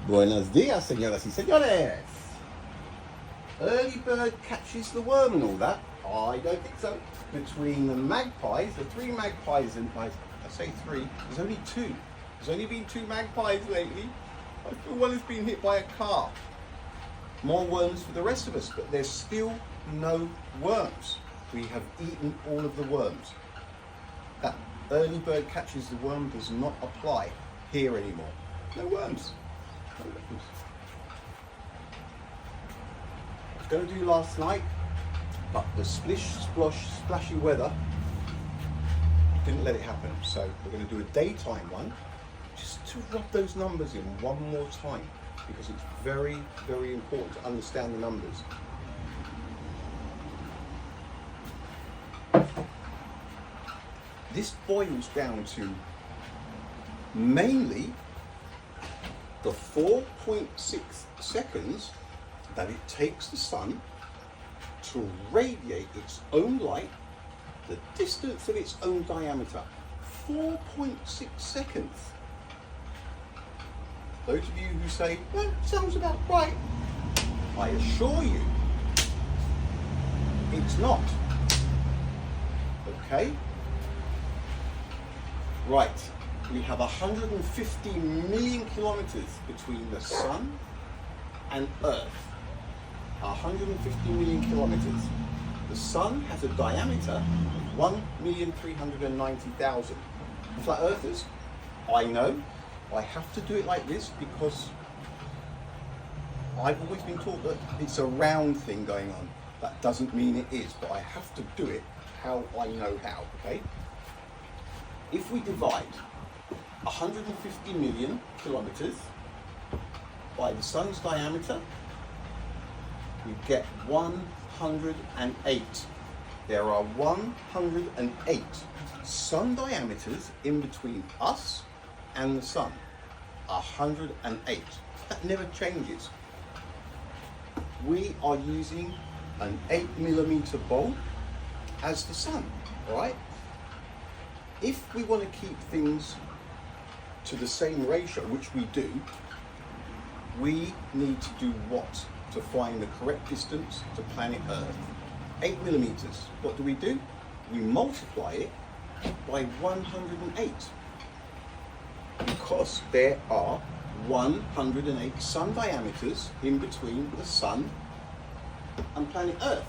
Buenos dias, señoras y señores. Early bird catches the worm and all that? I don't think so. Between the magpies, the three magpies, and I say three, there's only two. There's only been two magpies lately. I feel one has been hit by a car. More worms for the rest of us, but there's still no worms. We have eaten all of the worms. That early bird catches the worm does not apply here anymore. No worms. No worms. I was going to do last night, but the splish, splosh, splashy weather didn't let it happen. So we're going to do a daytime one, just to rub those numbers in one more time, because it's very, very important to understand the numbers. This boils down to mainly the 4.6 seconds that it takes the sun to radiate its own light, the distance of its own diameter. 4.6 seconds. Those of you who say, well, sounds about right, I assure you, it's not. Okay? Right, we have 150 million kilometers between the sun and Earth. 150 million kilometers. The sun has a diameter of 1,390,000. Flat earthers, I know, I have to do it like this because I've always been taught that it's a round thing going on. That doesn't mean it is, but I have to do it how I know how, okay? If we divide 150 million kilometers by the sun's diameter, we get 108. There are 108 sun diameters in between us and the sun. 108. That never changes. We are using an 8mm bulb as the sun, all right? If we want to keep things to the same ratio, which we do, we need to do what to find the correct distance to planet Earth? 8mm. What do? We multiply it by 108, because there are 108 sun diameters in between the sun and planet Earth.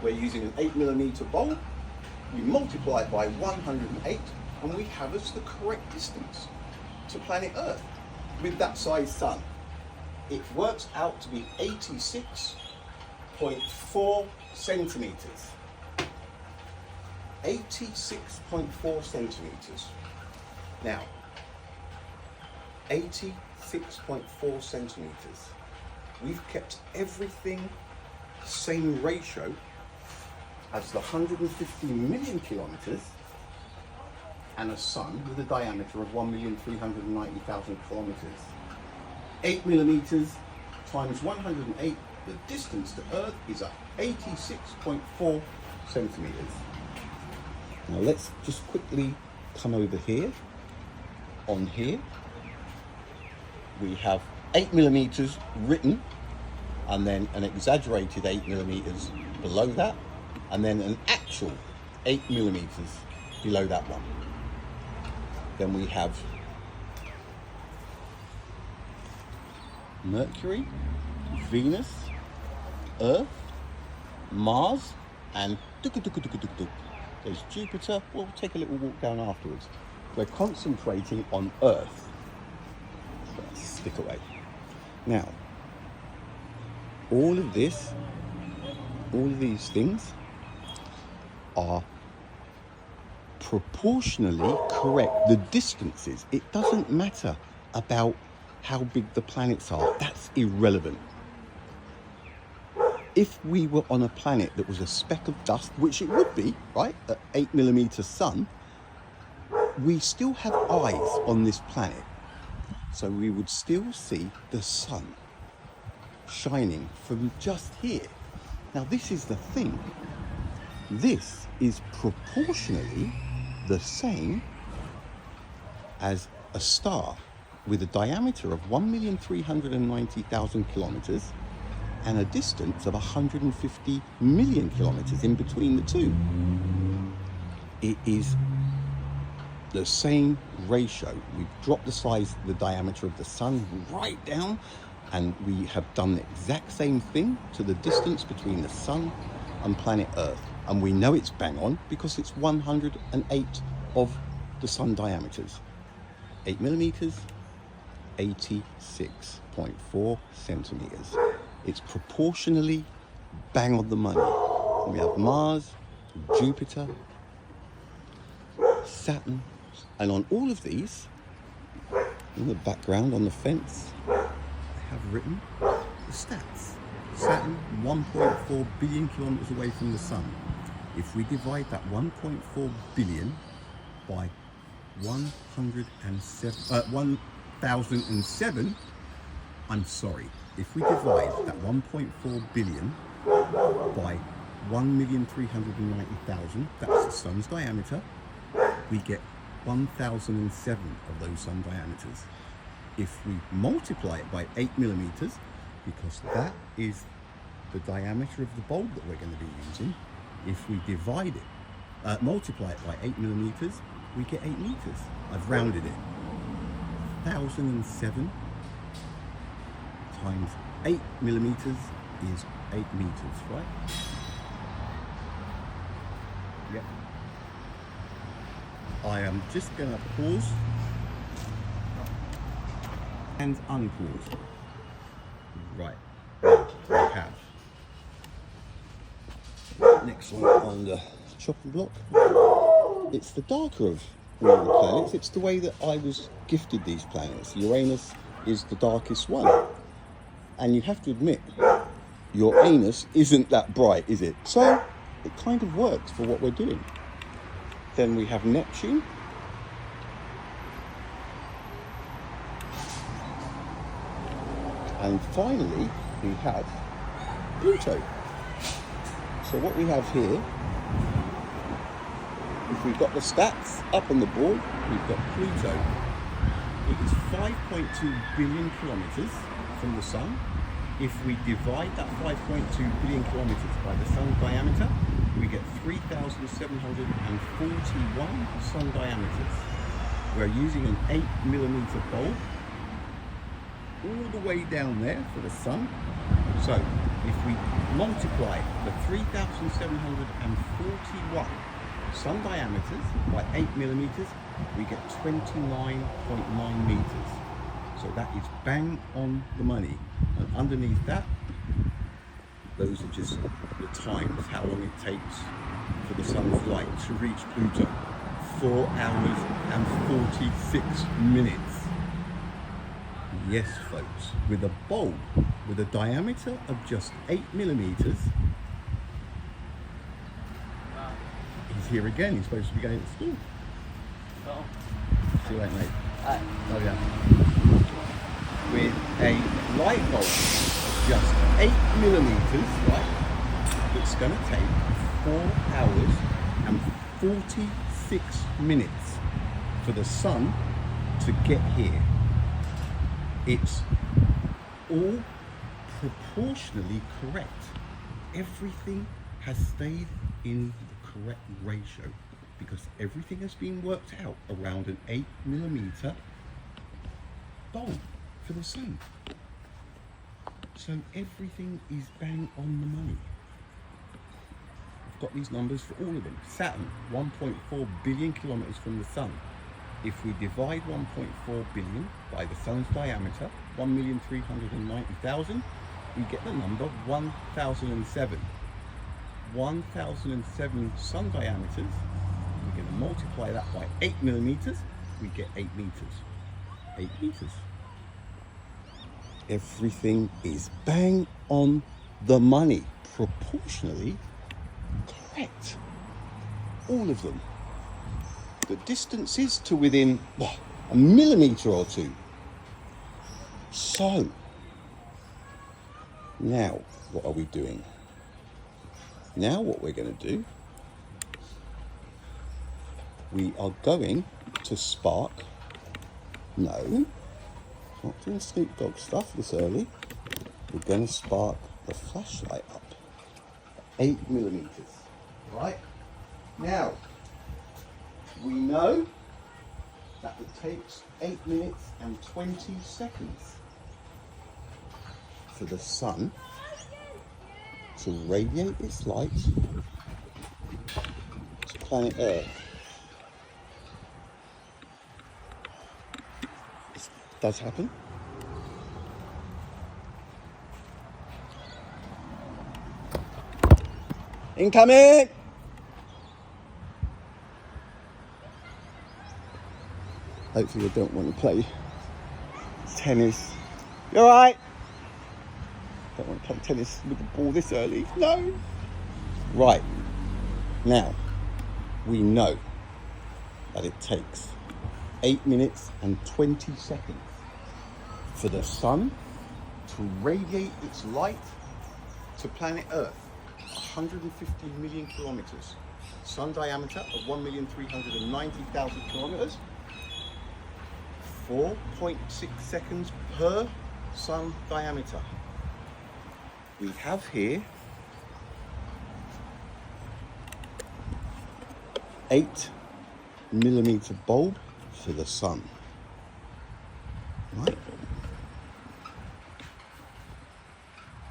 We're using an 8mm bulb. We multiply it by 108 and we have us the correct distance to planet Earth with that size sun. It works out to be 86.4 centimeters. 86.4 centimeters. Now, 86.4 centimeters. We've kept everything the same ratio as the 150 million kilometers and a sun with a diameter of 1,390,000 kilometers. 8mm times 108, the distance to Earth is at 86.4 centimeters. Now let's just quickly come over here. On here, we have 8mm written, and then an exaggerated 8mm below that, and then an actual 8mm below that one. Then we have Mercury, Venus, Earth, Mars, and there's Jupiter. We'll take a little walk down afterwards. We're concentrating on Earth. Let's stick away. Now, all of these things are proportionally correct. The distances, it doesn't matter about how big the planets are. That's irrelevant. If we were on a planet that was a speck of dust, which it would be, right, at 8mm sun, we still have eyes on this planet. So we would still see the sun shining from just here. Now this is the thing. This is proportionally the same as a star. with a diameter of 1,390,000 kilometers and a distance of 150 million kilometers in between the two. It is the same ratio. We've dropped the size, the diameter of the sun right down, and we have done the exact same thing to the distance between the sun and planet Earth. And we know it's bang on because it's 108 of the sun diameters. 8 millimeters, 86.4 centimeters. It's proportionally bang on the money. We have Mars, Jupiter, Saturn, and on all of these, in the background on the fence, I have written the stats. Saturn, 1.4 billion kilometers away from the sun. If we divide that 1.4 billion by 1007, I'm sorry, if we divide that 1.4 billion by 1,390,000, that's the sun's diameter, we get 1007 of those sun diameters. If we multiply it by 8 millimeters, because that is the diameter of the bulb that we're going to be using, if we divide it, multiply it by 8 millimeters, we get 8 meters. I've rounded it. 1007 times 8 millimeters is 8 meters, right? Yep. I am just going to pause and unpause. Right, we have next one on the chopping block. It's the darker of all the planets. It's the way that I was gifted these planets. Uranus is the darkest one, and you have to admit Uranus isn't that bright, is it? So it kind of works for what we're doing. Then we have Neptune. And finally, we have Pluto. So what we have here, if we've got the stats up on the board, we've got Pluto. It is 5.2 billion kilometers from the sun. If we divide that 5.2 billion kilometers by the sun's diameter, we get 3,741 sun diameters. We're using an 8 millimeter bulb all the way down there for the sun. So if we multiply the 3,741 sun diameters by 8 millimeters, we get 29.9 meters. So that is bang on the money. And underneath that, those are just the times, how long it takes for the sun's light to reach Pluto. 4 hours and 46 minutes. Yes, folks, with a bulb with a diameter of just 8 millimeters. He's here again. He's supposed to be going to school. Oh. See you later, mate. Hi. Oh, yeah. With a light bulb of just 8 millimeters, right? It's going to take 4 hours and 46 minutes for the sun to get here. It's all proportionally correct. Everything has stayed in the correct ratio because everything has been worked out around an 8 millimeter bulb for the sun. So everything is bang on the money. I've got these numbers for all of them. Saturn, 1.4 billion kilometers from the sun. If we divide 1.4 billion by the sun's diameter, 1,390,000, we get the number 1007. 1007 sun diameters. We're going to multiply that by 8 millimeters, we get 8 meters. 8 meters. Everything is bang on the money, proportionally correct. All of them. The distances to within a millimeter or two. So, now what are we doing? Now what we're going to do, we are going to spark, no, Not doing Snoop Dogg stuff this early. We're going to spark the flashlight up. 8mm. Right? Now, we know that it takes 8 minutes and 20 seconds for the sun to radiate its light to planet Earth. This does happen. Incoming! Hopefully they don't want to play tennis. You alright? Don't want to play tennis with the ball this early. No. Right. Now, we know that it takes 8 minutes and 20 seconds for the sun to radiate its light to planet Earth. 150 million kilometers. Sun diameter of 1,390,000 kilometers. 4.6 seconds per sun diameter. We have here 8mm bulb for the sun. Right?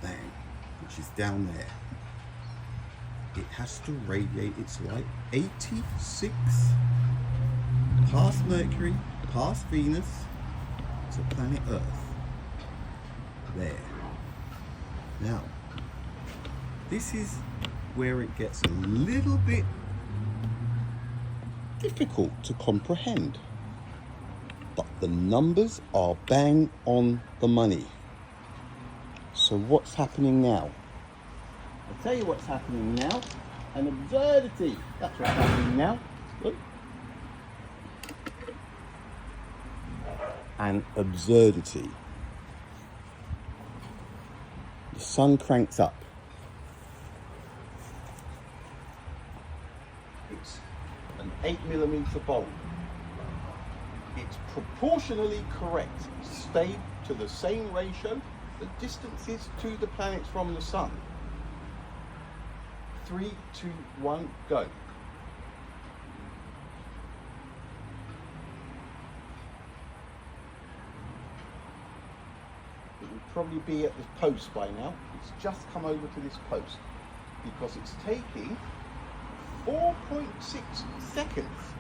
Bang, which is down there. It has to radiate its light 86 past Mercury, past Venus, to planet Earth. There. Now, this is where it gets a little bit difficult to comprehend. But the numbers are bang on the money. So what's happening now? I'll tell you what's happening now. An absurdity. That's what's happening now. Look. An absurdity. The sun cranks up. It's an 8mm bulb. It's proportionally correct. Stay to the same ratio. The distances to the planets from the sun. 3, 2, 1, go. It will probably be at the post by now. It's just come over to this post because it's taking 4.6 seconds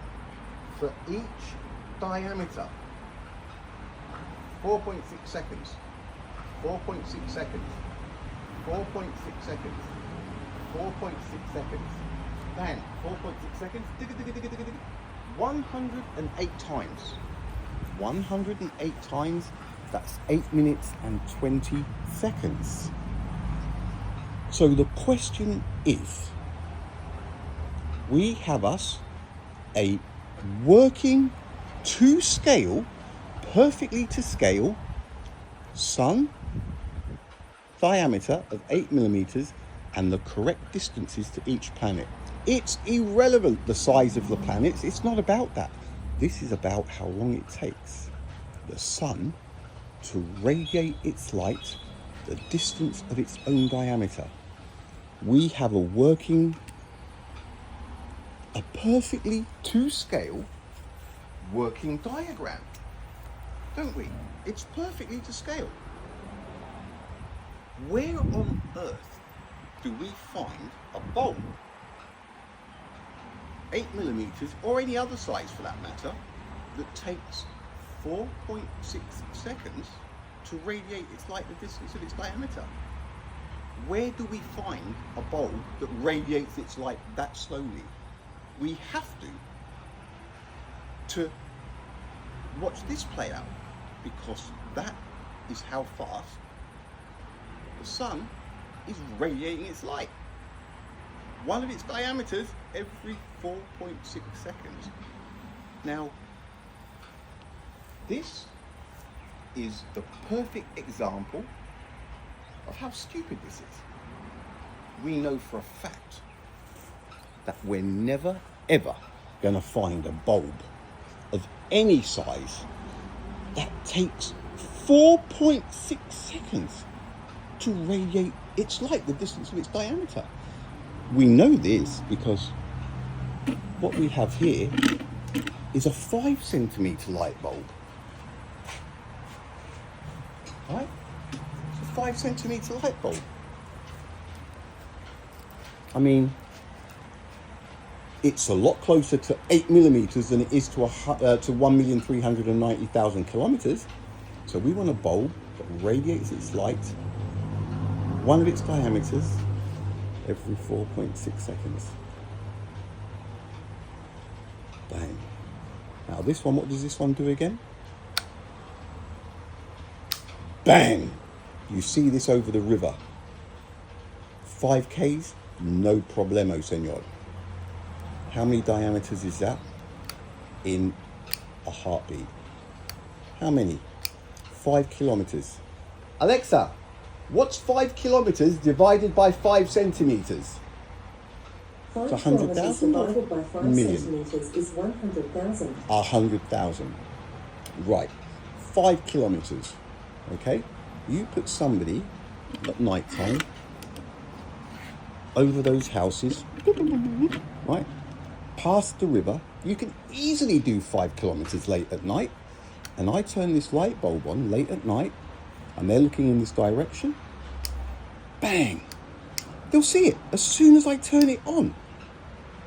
for each diameter. 4.6 seconds. 4.6 seconds. 4.6 seconds. 4.6 seconds. Bang. 4.6 seconds. 108 times. 108 times. That's 8 minutes and 20 seconds. So the question is, we have us a working to scale, perfectly to scale, sun diameter of 8mm and the correct distances to each planet. It's irrelevant the size of the planets. It's not about that. This is about how long it takes the sun to radiate its light the distance of its own diameter. We have a perfectly to scale working diagram, don't we? It's perfectly to scale. Where on earth do we find a bulb, 8mm or any other size for that matter, that takes 4.6 seconds to radiate its light the distance of its diameter? Where do we find a bulb that radiates its light that slowly? We have to watch this play out, because that is how fast the sun is radiating its light. One of its diameters every 4.6 seconds. Now, this is the perfect example of how stupid this is. We know for a fact that we're never ever going to find a bulb of any size that takes 4.6 seconds to radiate its light, the distance of its diameter. We know this because what we have here is a 5 centimeter light bulb. Right? It's a 5 centimeter light bulb. I mean, it's a lot closer to 8 millimeters than it is to 1,390,000 kilometers. So we want a bulb that radiates its light, one of its diameters, every 4.6 seconds. Bang. Now this one, what does this one do again? Bang! You see this over the river. 5Ks, no problemo, senor. How many diameters is that? In a heartbeat. How many? 5 kilometers. Alexa, what's 5 kilometers divided by 5 centimeters? 5 It's 100,000 divided by 5 million. centimeters is 100,000. 100,000. Right. 5 kilometers. Okay? You put somebody at night time over those houses, right? Past the river. You can easily do 5 kilometers late at night. And I turn this light bulb on late at night, and they're looking in this direction. Bang! They'll see it as soon as I turn it on.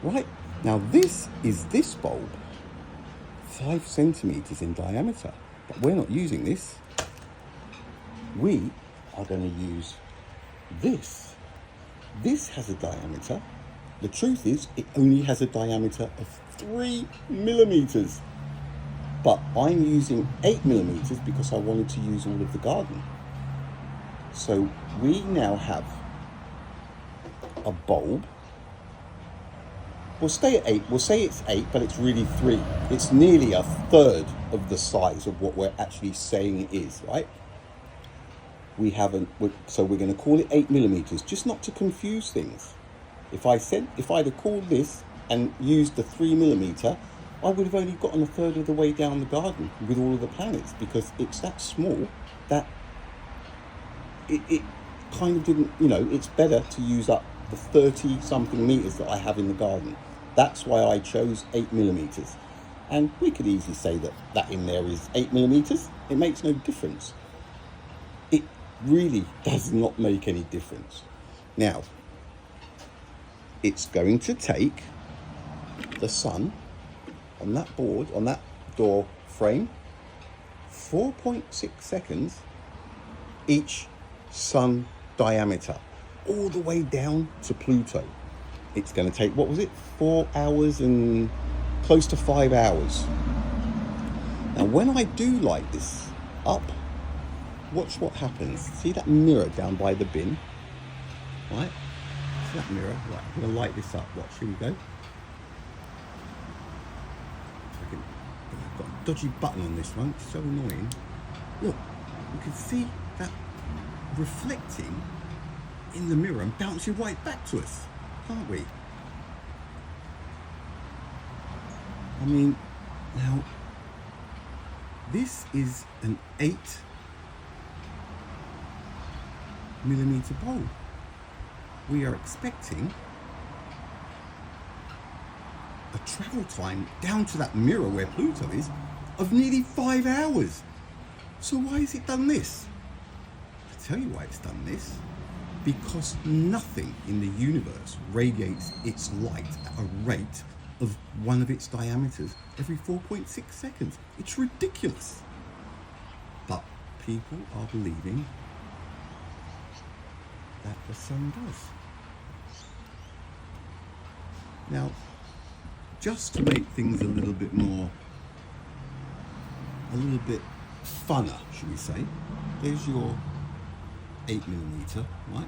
Right? Now this is this bulb, 5 centimeters in diameter, but we're not using this. We are going to use this. This has a diameter. The truth is, it only has a diameter of 3 millimeters. But I'm using 8 millimeters because I wanted to use all of the garden. So we now have a bulb. We'll stay at 8. We'll say it's 8, but it's really 3. It's nearly a third of the size of what we're actually saying it is, right? So we're going to call it 8 millimeters, just not to confuse things. If I'd have called this and used the 3 millimeter, I would have only gotten a third of the way down the garden with all of the planets, because it's that small that it kind of didn't, it's better to use up the 30 something meters that I have in the garden. That's why I chose 8 millimeters. And we could easily say that in there is 8 millimeters. It makes no difference. It really does not make any difference. Now, it's going to take the sun on that board, on that door frame, 4.6 seconds each sun diameter, all the way down to Pluto. It's going to take, 4 hours and close to 5 hours. Now when I do light this up, watch what happens. See that mirror down by the bin? Right? See that mirror? Right, I'm going to light this up. Watch, here we go. I've got a dodgy button on this one, it's so annoying. Look, you can see that reflecting in the mirror and bouncing right back to us, can't we? I mean, now, this is an 8 millimeter bulb. We are expecting a travel time down to that mirror where Pluto is of nearly 5 hours. So why has it done this? I'll tell you why it's done this. Because nothing in the universe radiates its light at a rate of one of its diameters every 4.6 seconds. It's ridiculous. But people are believing that the sun does. Now, just to make things a little bit funner, should we say, there's your 8 millimeter, right?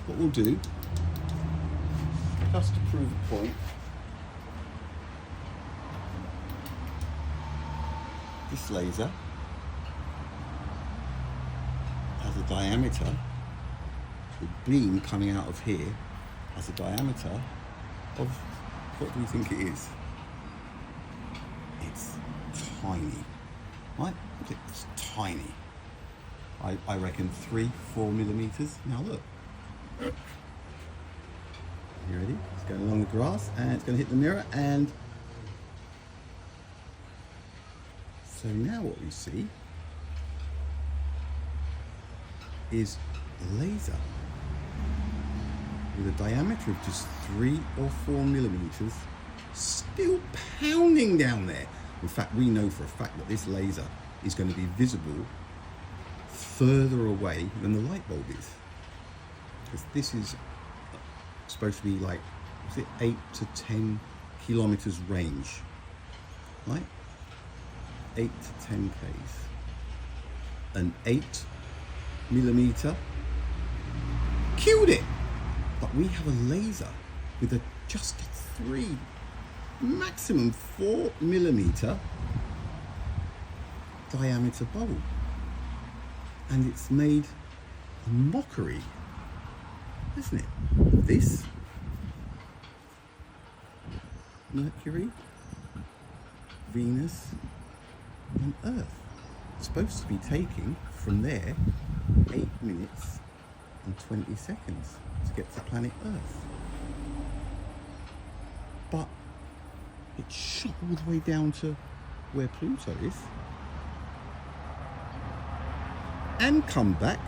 What we'll do, just to prove a point, this laser has a diameter, the beam coming out of here has a diameter of, what do you think it is? It's tiny, right? It's tiny. I reckon 3-4 millimeters. Now look. You ready? It's going along the grass and it's going to hit the mirror, and so now what we see is a laser with a diameter of just 3 or 4 millimeters, still pounding down there. In fact, we know for a fact that this laser is going to be visible further away than the light bulb is, because this is supposed to be like, is it 8 to 10 kilometers range, right? 8 to 10 k's. An 8 millimeter killed it. But we have a laser with a just 3, maximum 4 millimeter diameter bulb, and it's made a mockery, isn't it? This Mercury, Venus and Earth. It's supposed to be taking from there 8 minutes and 20 seconds to get to planet Earth. But it shot all the way down to where Pluto is and come back,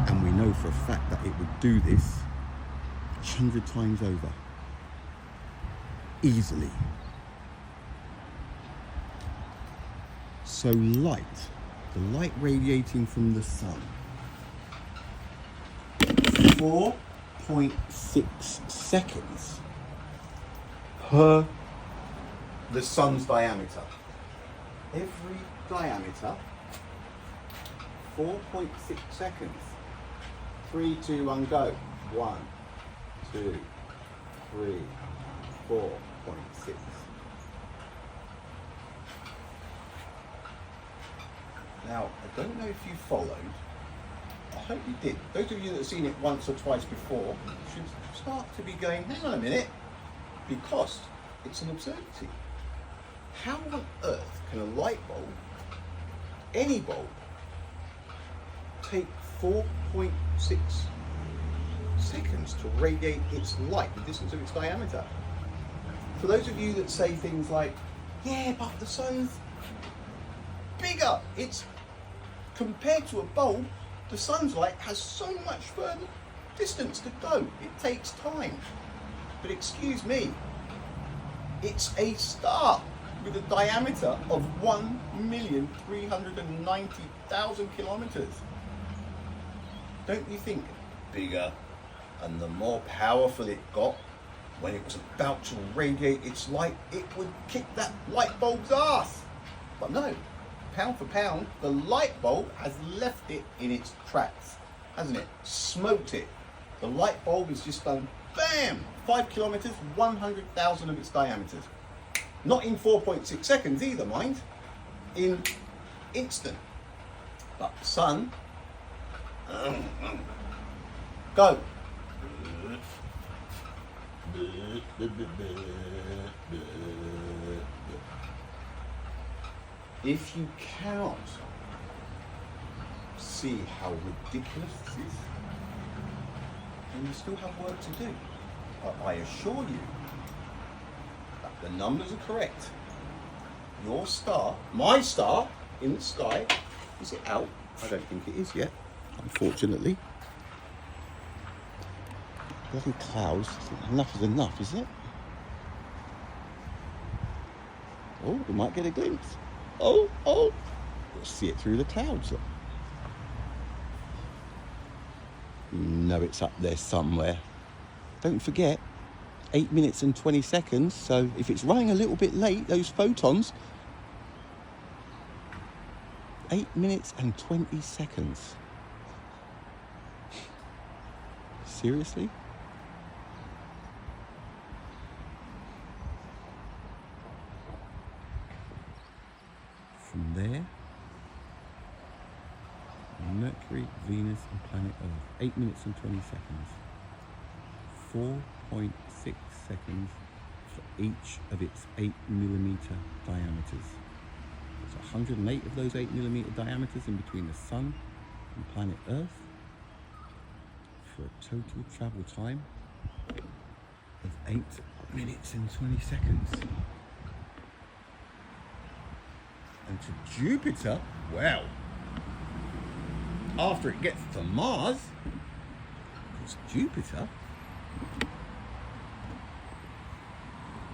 and we know for a fact that it would do this 100 times over, easily. So light, the light radiating from the sun, 4.6 seconds per the sun's diameter. Every diameter, 4.6 seconds. 3, 2, 1, go. 1, 2, 3, 4.6. Now, I don't know if you followed. I hope you did. Those of you that have seen it once or twice before should start to be going, hang on a minute, because it's an absurdity. How on earth can a light bulb, any bulb, take 4.6 seconds to radiate its light, the distance of its diameter? For those of you that say things like, yeah, but the sun's bigger, it's compared to a bulb, the sun's light has so much further distance to go. It takes time. But excuse me, it's a star with a diameter of 1,390,000 kilometers. Don't you think bigger and the more powerful it got, when it was about to radiate its light, it would kick that light bulb's ass? But no, pound for pound, the light bulb has left it in its tracks, hasn't it? Smoked it. The light bulb has just done, bam, 5 kilometers, 100,000 of its diameters. Not in 4.6 seconds either, mind. In instant. But the sun, go. If you cannot see how ridiculous this is, then you still have work to do. But I assure you that the numbers are correct. Your star, my star in the sky, is it out? I don't think it is yet, unfortunately. Bloody clouds, enough is enough, is it? Oh, we might get a glimpse. Oh, we'll see it through the clouds. You know it's up there somewhere. Don't forget, 8 minutes and 20 seconds, so if it's running a little bit late, those photons, 8 minutes and 20 seconds. Seriously? From there, Mercury, Venus and planet Earth. 8 minutes and 20 seconds. 4.6 seconds for each of its 8 millimeter diameters. So 108 of those 8mm diameters in between the Sun and planet Earth, for a total travel time of 8 minutes and 20 seconds. And to Jupiter, well, after it gets to Mars, because Jupiter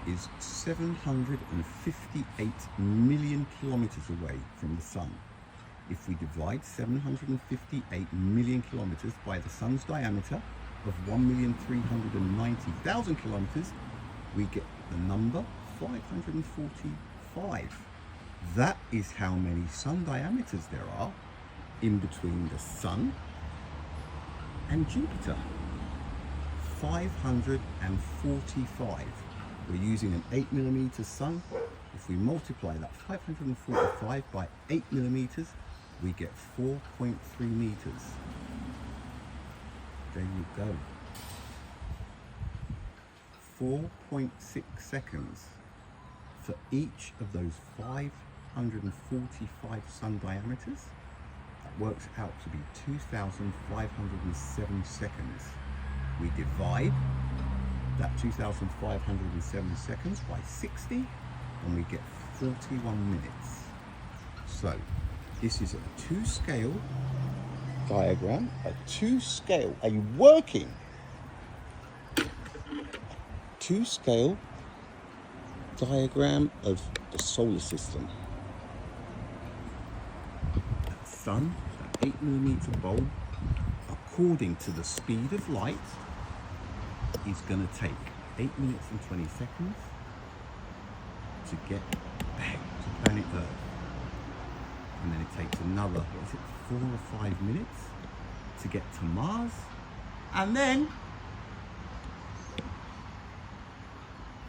is 758 million kilometers away from the Sun. If we divide 758 million kilometers by the Sun's diameter of 1,390,000 kilometers, we get the number 545. That is how many Sun diameters there are in between the Sun and Jupiter. 545. We're using an 8mm Sun. If we multiply that 545 by 8mm, we get 4.3 meters. There you go. 4.6 seconds for each of those 545 Sun diameters. That works out to be 2,507 seconds. We divide that 2,507 seconds by 60 and we get 41 minutes. So this is a 2-scale diagram, a working 2-scale diagram of the solar system. That Sun, that 8mm bulb, according to the speed of light, is going to take 8 minutes and 20 seconds to get back to planet Earth. And then it takes another, 4 or 5 minutes to get to Mars. And then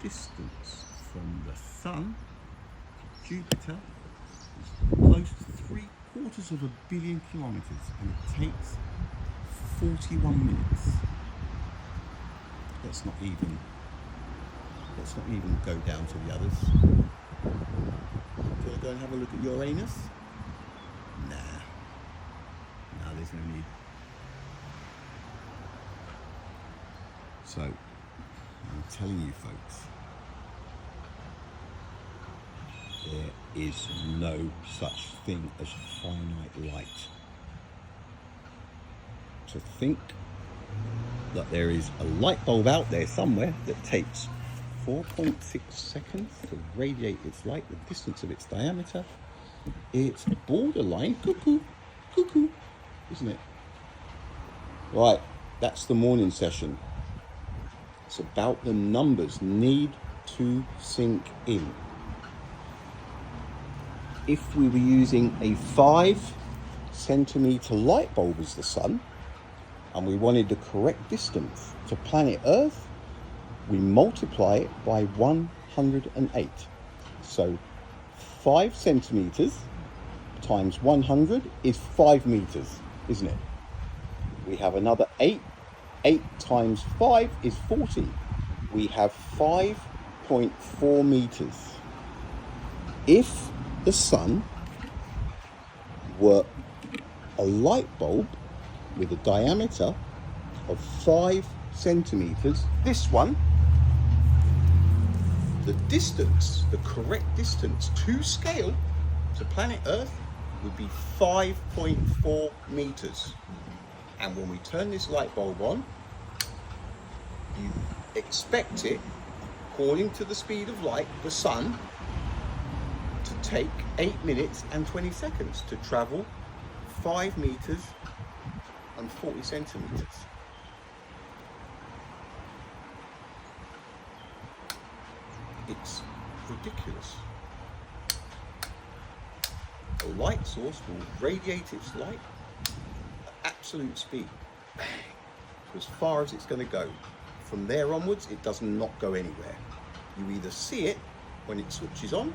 distance from the Sun to Jupiter is close to 750 million kilometers, and it takes 41 minutes. Let's not even go down to the others. Shall I go and have a look at Uranus? Nah, there's no need. So, I'm telling you folks, there is no such thing as finite light. To think that there is a light bulb out there somewhere that takes 4.6 seconds to radiate its light, the distance of its diameter, it's borderline cuckoo, isn't it? Right, that's the morning session. It's about the numbers need to sink in. If we were using a 5-centimeter light bulb as the Sun, and we wanted the correct distance to planet Earth, we multiply it by 108. So 5 centimeters times 100 is 5 meters, isn't it? We have another 8. 8 times 5 is 40. We have 5.4 meters. If the Sun were a light bulb with a diameter of 5 centimeters, this one, the distance, the correct distance to scale to planet Earth would be 5.4 meters. And when we turn this light bulb on, you expect it, according to the speed of light, the Sun, to take 8 minutes and 20 seconds to travel 5 meters and 40 centimeters. It's ridiculous. The light source will radiate its light at absolute speed, as far as it's going to go. From there onwards, it does not go anywhere. You either see it when it switches on,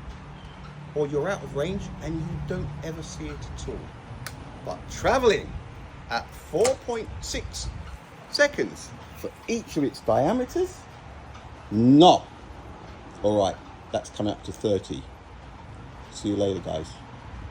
or you're out of range and you don't ever see it at all. But traveling at 4.6 seconds for each of its diameters, no. All right, that's coming up to 30. See you later, guys.